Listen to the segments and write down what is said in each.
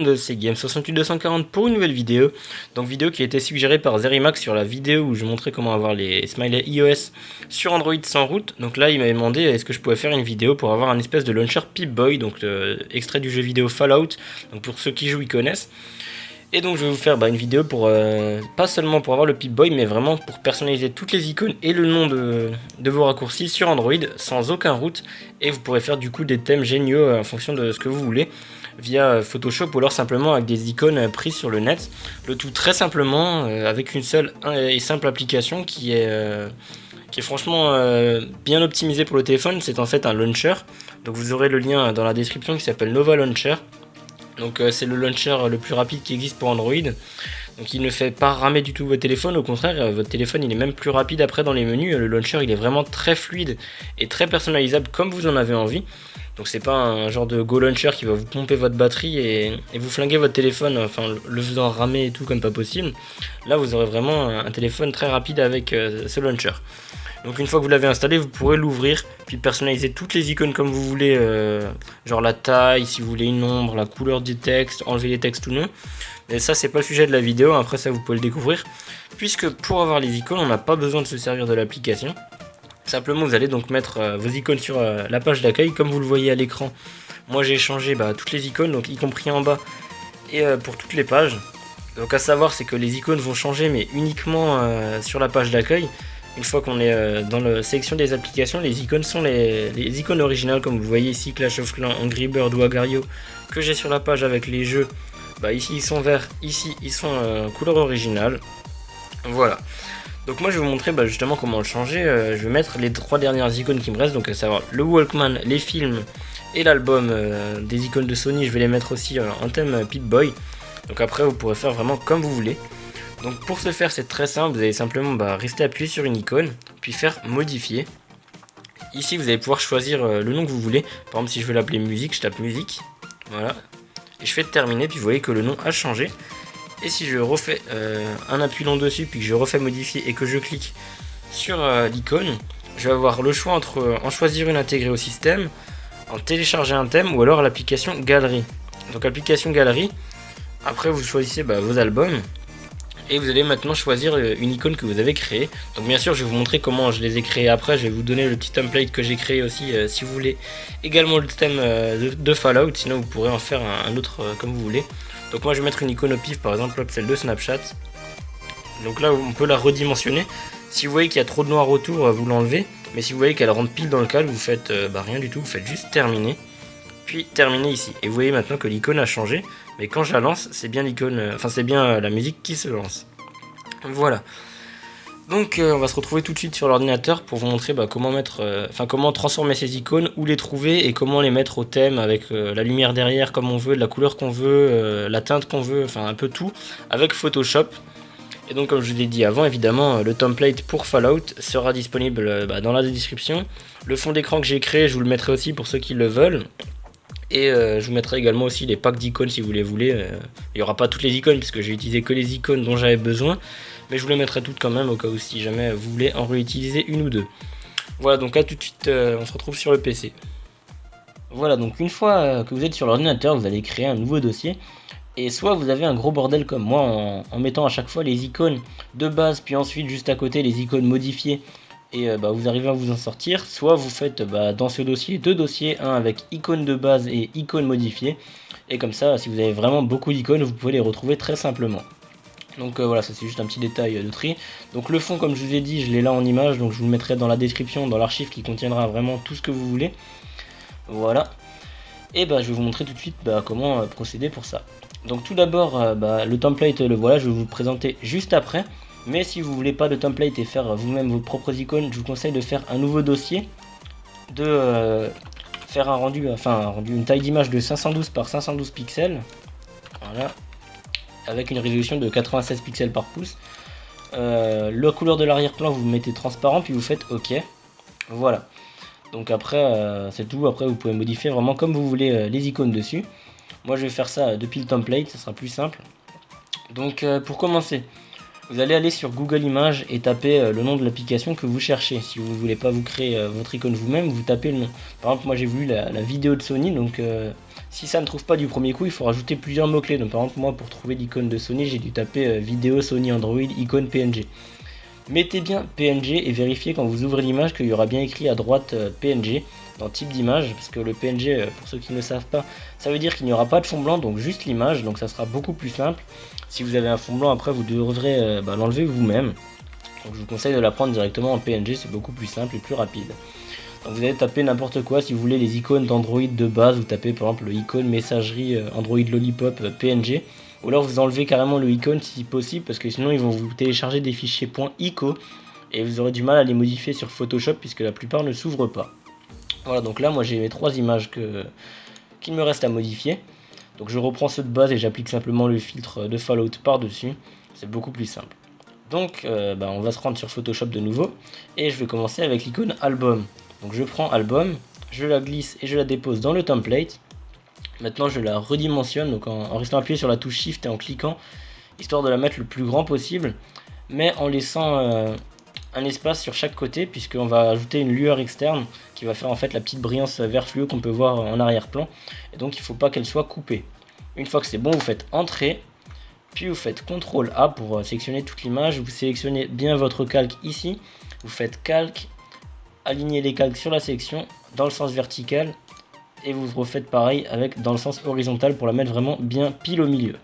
monde, c'est Game68240 pour une nouvelle vidéo. Donc vidéo qui a été suggérée par Zerimax sur la vidéo où je montrais comment avoir les smileys iOS sur Android sans route. Donc là il m'avait demandé est-ce que je pouvais faire une vidéo pour avoir un espèce de launcher Pip-Boy, donc extrait du jeu vidéo Fallout. Donc pour ceux qui jouent ils connaissent. Et donc je vais vous faire une vidéo pour pas seulement pour avoir le Pip-Boy, mais vraiment pour personnaliser toutes les icônes et le nom de vos raccourcis sur Android sans aucun root. Et vous pourrez faire du coup des thèmes géniaux en fonction de ce que vous voulez via Photoshop ou alors simplement avec des icônes prises sur le net. Le tout très simplement avec une seule et simple application qui est franchement bien optimisée pour le téléphone. C'est en fait un launcher. Donc vous aurez le lien dans la description qui s'appelle Nova Launcher. Donc c'est le launcher le plus rapide qui existe pour Android. Donc il ne fait pas ramer du tout votre téléphone, au contraire votre téléphone il est même plus rapide après dans les menus. Le launcher il est vraiment très fluide et très personnalisable comme vous en avez envie. Donc c'est pas un genre de Go Launcher qui va vous pomper votre batterie et vous flinguer votre téléphone, enfin le faisant ramer et tout comme pas possible. Là vous aurez vraiment un téléphone très rapide avec ce launcher. Donc une fois que vous l'avez installé, vous pourrez l'ouvrir, puis personnaliser toutes les icônes comme vous voulez, genre la taille, si vous voulez une ombre, la couleur du texte, enlever les textes ou non. Mais ça c'est pas le sujet de la vidéo, après ça vous pouvez le découvrir. Puisque pour avoir les icônes, on n'a pas besoin de se servir de l'application. Simplement vous allez donc mettre vos icônes sur la page d'accueil, comme vous le voyez à l'écran. Moi j'ai changé toutes les icônes, donc y compris en bas, et pour toutes les pages. Donc à savoir c'est que les icônes vont changer, mais uniquement sur la page d'accueil. Une fois qu'on est dans la sélection des applications, les icônes sont les icônes originales, comme vous voyez ici, Clash of Clans, Angry Bird ou Agario, que j'ai sur la page avec les jeux. Ici ils sont verts, ici ils sont couleur originale. Voilà. Donc moi je vais vous montrer justement comment le changer. Je vais mettre les 3 dernières icônes qui me restent, donc à savoir le Walkman, les films et l'album des icônes de Sony. Je vais les mettre aussi en thème Pip-Boy. Donc après vous pourrez faire vraiment comme vous voulez. Donc pour ce faire c'est très simple, vous allez simplement rester appuyé sur une icône, puis faire modifier. Ici vous allez pouvoir choisir le nom que vous voulez. Par exemple si je veux l'appeler musique, je tape musique. Voilà. Et je fais terminer, puis vous voyez que le nom a changé. Et si je refais un appui long dessus, puis que je refais modifier et que je clique sur l'icône, je vais avoir le choix entre en choisir une intégrée au système, en télécharger un thème ou alors l'application Galerie. Donc application Galerie, après vous choisissez vos albums. Et vous allez maintenant choisir une icône que vous avez créée. Donc bien sûr je vais vous montrer comment je les ai créées après. Je vais vous donner le petit template que j'ai créé aussi si vous voulez. Également le thème de Fallout. Sinon vous pourrez en faire un autre comme vous voulez. Donc moi je vais mettre une icône au pif, par exemple celle de Snapchat. Donc là on peut la redimensionner. Si vous voyez qu'il y a trop de noir autour, vous l'enlevez. Mais si vous voyez qu'elle rentre pile dans le cadre, vous faites rien du tout. Vous faites juste terminer. Puis terminer ici. Et vous voyez maintenant que l'icône a changé. Mais quand je la lance, c'est bien l'icône, c'est bien la musique qui se lance. Voilà. Donc on va se retrouver tout de suite sur l'ordinateur pour vous montrer comment comment transformer ces icônes, où les trouver et comment les mettre au thème avec la lumière derrière comme on veut, la couleur qu'on veut, la teinte qu'on veut, enfin un peu tout avec Photoshop. Et donc comme je vous ai dit avant, évidemment le template pour Fallout sera disponible dans la description. Le fond d'écran que j'ai créé, je vous le mettrai aussi pour ceux qui le veulent. Et je vous mettrai également aussi les packs d'icônes si vous les voulez. Il n'y aura pas toutes les icônes puisque j'ai utilisé que les icônes dont j'avais besoin. Mais je vous les mettrai toutes quand même au cas où si jamais vous voulez en réutiliser une ou deux. Voilà, donc à tout de suite, on se retrouve sur le PC. Voilà, donc une fois que vous êtes sur l'ordinateur, vous allez créer un nouveau dossier. Et soit vous avez un gros bordel comme moi en mettant à chaque fois les icônes de base, puis ensuite juste à côté les icônes modifiées. Et vous arrivez à vous en sortir, soit vous faites dans ce dossier 2 dossiers, un avec icône de base et icône modifiée, et comme ça si vous avez vraiment beaucoup d'icônes vous pouvez les retrouver très simplement. Donc voilà, ça c'est juste un petit détail de tri. Donc le fond comme je vous ai dit je l'ai là en image, donc je vous le mettrai dans la description, dans l'archive qui contiendra vraiment tout ce que vous voulez. Voilà, et je vais vous montrer tout de suite comment procéder pour ça. Donc tout d'abord le template le voilà, je vais vous le présenter juste après. Mais si vous voulez pas de template et faire vous-même vos propres icônes, je vous conseille de faire un nouveau dossier, de faire un rendu, une taille d'image de 512 par 512 pixels, voilà, avec une résolution de 96 pixels par pouce. La couleur de l'arrière-plan vous mettez transparent puis vous faites OK. Voilà. Donc après c'est tout. Après vous pouvez modifier vraiment comme vous voulez les icônes dessus. Moi je vais faire ça depuis le template, ça sera plus simple. Donc pour commencer. Vous allez aller sur Google Images et taper le nom de l'application que vous cherchez. Si vous ne voulez pas vous créer votre icône vous-même, vous tapez le nom. Par exemple, moi j'ai voulu la vidéo de Sony, donc si ça ne trouve pas du premier coup, il faut rajouter plusieurs mots-clés. Donc par exemple, moi pour trouver l'icône de Sony, j'ai dû taper vidéo Sony Android, icône PNG. Mettez bien PNG et vérifiez quand vous ouvrez l'image qu'il y aura bien écrit à droite PNG dans type d'image, parce que le PNG, pour ceux qui ne le savent pas, ça veut dire qu'il n'y aura pas de fond blanc, donc juste l'image, donc ça sera beaucoup plus simple. Si vous avez un fond blanc, après vous devrez l'enlever vous-même. Donc je vous conseille de la prendre directement en PNG, c'est beaucoup plus simple et plus rapide. Donc vous allez taper n'importe quoi, si vous voulez les icônes d'Android de base, vous tapez par exemple le icône messagerie Android Lollipop PNG, ou alors vous enlevez carrément le icône si possible, parce que sinon ils vont vous télécharger des fichiers .ico et vous aurez du mal à les modifier sur Photoshop puisque la plupart ne s'ouvrent pas. Voilà, donc là moi j'ai mes 3 images qu'il me reste à modifier. Donc je reprends ceux de base et j'applique simplement le filtre de Fallout par-dessus, c'est beaucoup plus simple. Donc on va se rendre sur Photoshop de nouveau et je vais commencer avec l'icône album. Donc je prends album, je la glisse et je la dépose dans le template. Maintenant je la redimensionne donc en restant appuyé sur la touche Shift et en cliquant, histoire de la mettre le plus grand possible, mais en laissant un espace sur chaque côté, puisqu'on va ajouter une lueur externe qui va faire en fait la petite brillance vert fluo qu'on peut voir en arrière-plan, et donc il ne faut pas qu'elle soit coupée. Une fois que c'est bon, vous faites Entrée, puis vous faites CTRL A pour sélectionner toute l'image, vous sélectionnez bien votre calque ici, vous faites Calque, alignez les calques sur la sélection dans le sens vertical, et vous refaites pareil avec dans le sens horizontal pour la mettre vraiment bien pile au milieu.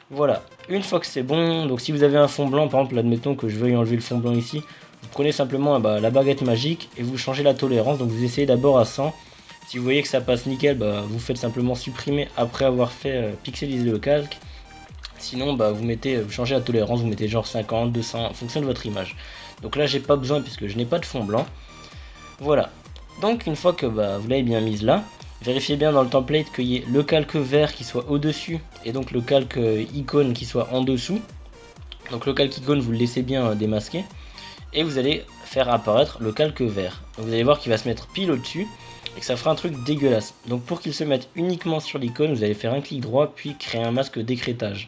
Voilà, une fois que c'est bon, donc si vous avez un fond blanc, par exemple, admettons que je veuille enlever le fond blanc ici, vous prenez simplement la baguette magique et vous changez la tolérance, donc vous essayez d'abord à 100. Si vous voyez que ça passe nickel, vous faites simplement supprimer après avoir fait pixeliser le calque. Sinon, vous changez la tolérance, vous mettez genre 50, 200, en fonction de votre image. Donc là, j'ai pas besoin puisque je n'ai pas de fond blanc. Voilà, donc une fois que vous l'avez bien mise là, vérifiez bien dans le template qu'il y ait le calque vert qui soit au-dessus et donc le calque icône qui soit en dessous. Donc le calque icône, vous le laissez bien démasquer et vous allez faire apparaître le calque vert. Donc vous allez voir qu'il va se mettre pile au-dessus et que ça fera un truc dégueulasse. Donc pour qu'il se mette uniquement sur l'icône, vous allez faire un clic droit puis créer un masque d'écrêtage.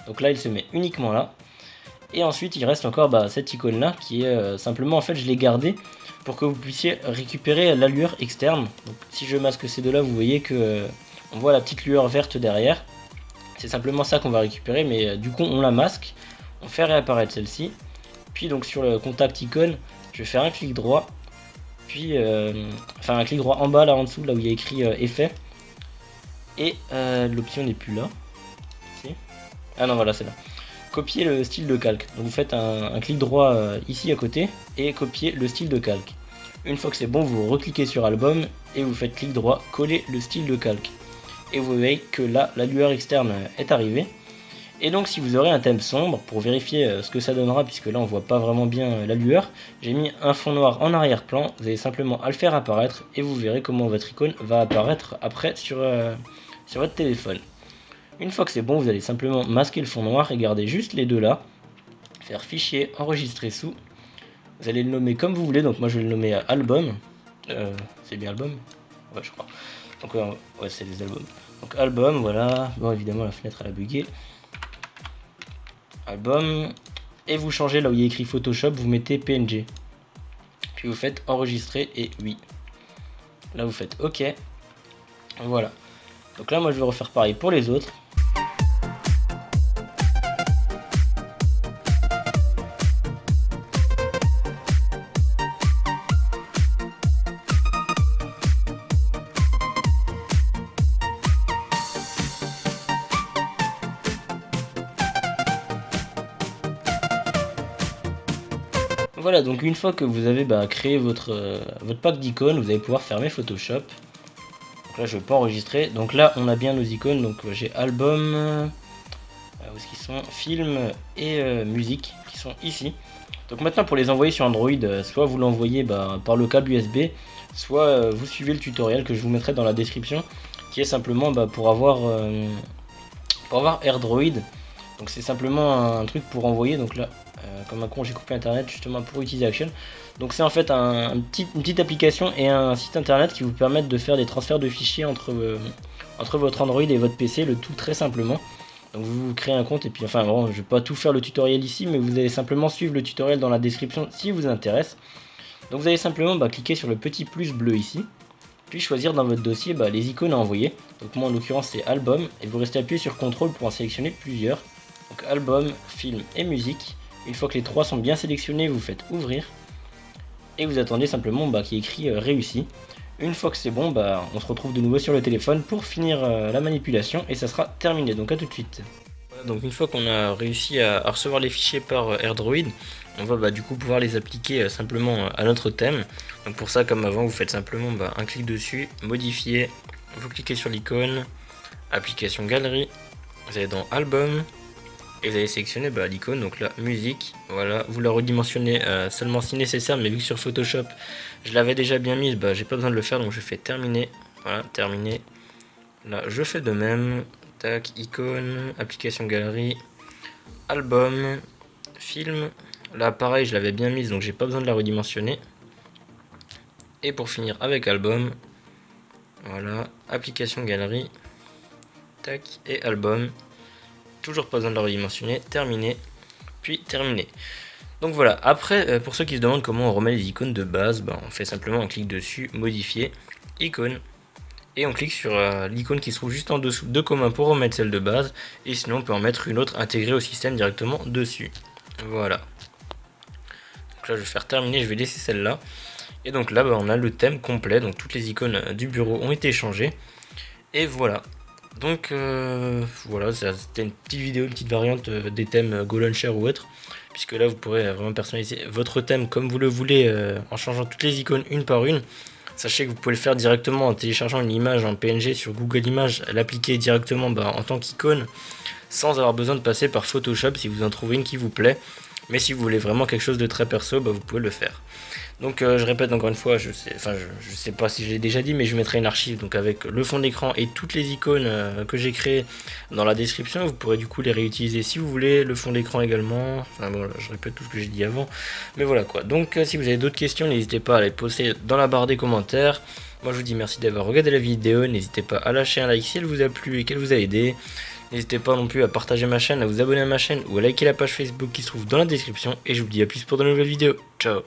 Donc là il se met uniquement là. Et ensuite il reste encore cette icône là qui est simplement, en fait je l'ai gardée pour que vous puissiez récupérer la lueur externe. Donc, si je masque ces deux là, vous voyez que on voit la petite lueur verte derrière. C'est simplement ça qu'on va récupérer, mais du coup on la masque, on fait réapparaître celle-ci. Puis donc sur le contact icône, je vais faire un clic droit, puis un clic droit en bas là en dessous, là où il y a écrit effet. Et l'option n'est plus là. Si. Ah non, voilà, c'est là. Copier le style de calque. Donc vous faites un clic droit ici à côté et copier le style de calque. Une fois que c'est bon, vous recliquez sur album et vous faites clic droit, coller le style de calque. Et vous voyez que là, la lueur externe est arrivée. Et donc si vous aurez un thème sombre, pour vérifier ce que ça donnera, puisque là on voit pas vraiment bien la lueur, j'ai mis un fond noir en arrière-plan, vous avez simplement à le faire apparaître et vous verrez comment votre icône va apparaître après sur votre téléphone. Une fois que c'est bon, vous allez simplement masquer le fond noir et garder juste les deux là. Faire fichier, enregistrer sous. Vous allez le nommer comme vous voulez, donc moi je vais le nommer album. C'est bien album? Ouais, je crois. Donc ouais, c'est des albums. Donc album, voilà. Bon, évidemment la fenêtre elle a bugué. Album. Et vous changez là où il y a écrit Photoshop, vous mettez PNG. Puis vous faites enregistrer et oui. Là vous faites OK. Voilà. Donc là moi je vais refaire pareil pour les autres. Voilà, donc une fois que vous avez créé votre pack d'icônes, vous allez pouvoir fermer Photoshop. Donc là je ne vais pas enregistrer. Donc là on a bien nos icônes. Donc j'ai album, où est-ce qu'ils sont, film et musique qui sont ici. Donc maintenant pour les envoyer sur Android, soit vous l'envoyez par le câble USB, soit vous suivez le tutoriel que je vous mettrai dans la description, qui est simplement pour avoir AirDroid. Donc c'est simplement un truc pour envoyer. Donc là comme un con j'ai coupé internet justement pour utiliser Action. Donc c'est en fait une petite application et un site internet qui vous permettent de faire des transferts de fichiers entre votre Android et votre PC, le tout très simplement. Donc vous créez un compte et puis enfin bon, je vais pas tout faire le tutoriel ici, mais vous allez simplement suivre le tutoriel dans la description si vous intéresse. Donc vous allez simplement cliquer sur le petit plus bleu ici, puis choisir dans votre dossier les icônes à envoyer. Donc moi en l'occurrence c'est album, et vous restez appuyé sur CTRL pour en sélectionner plusieurs. Donc album, film et musique. Une fois que les trois sont bien sélectionnés, vous faites ouvrir. Et vous attendez simplement qu'il y ait écrit réussi. Une fois que c'est bon, on se retrouve de nouveau sur le téléphone pour finir la manipulation et ça sera terminé. Donc à tout de suite. Voilà, donc une fois qu'on a réussi à recevoir les fichiers par AirDroid, on va du coup pouvoir les appliquer simplement à notre thème. Donc pour ça, comme avant, vous faites simplement un clic dessus, modifier, vous cliquez sur l'icône, application galerie, vous allez dans album, et vous allez sélectionner l'icône, donc la musique, voilà, vous la redimensionnez seulement si nécessaire, mais vu que sur Photoshop je l'avais déjà bien mise, j'ai pas besoin de le faire, donc je fais terminer, voilà, terminer, là je fais de même, tac, icône, application galerie, album, film, là pareil je l'avais bien mise, donc j'ai pas besoin de la redimensionner, et pour finir avec album, voilà, application galerie, tac, et album, toujours pas besoin de la redimensionner, terminé, puis terminé. Donc voilà, après pour ceux qui se demandent comment on remet les icônes de base, on fait simplement un clic dessus, modifier, icône, et on clique sur l'icône qui se trouve juste en dessous de commun pour remettre celle de base, et sinon on peut en mettre une autre intégrée au système directement dessus. Voilà. Donc là je vais faire terminer, je vais laisser celle-là. Et donc là on a le thème complet, donc toutes les icônes du bureau ont été changées. Et voilà. Donc voilà, c'était une petite vidéo, une petite variante des thèmes GoLauncher ou autre, puisque là vous pourrez vraiment personnaliser votre thème comme vous le voulez en changeant toutes les icônes une par une. Sachez que vous pouvez le faire directement en téléchargeant une image en PNG sur Google Images, l'appliquer directement en tant qu'icône, sans avoir besoin de passer par Photoshop si vous en trouvez une qui vous plaît. Mais si vous voulez vraiment quelque chose de très perso, vous pouvez le faire. Donc je répète encore une fois, je sais pas si je l'ai déjà dit, mais je mettrai une archive donc avec le fond d'écran et toutes les icônes que j'ai créées dans la description. Vous pourrez du coup les réutiliser si vous voulez, le fond d'écran également. Enfin bon, je répète tout ce que j'ai dit avant, mais voilà quoi. Donc si vous avez d'autres questions, n'hésitez pas à les poster dans la barre des commentaires. Moi je vous dis merci d'avoir regardé la vidéo, n'hésitez pas à lâcher un like si elle vous a plu et qu'elle vous a aidé. N'hésitez pas non plus à partager ma chaîne, à vous abonner à ma chaîne ou à liker la page Facebook qui se trouve dans la description. Et je vous dis à plus pour de nouvelles vidéos. Ciao.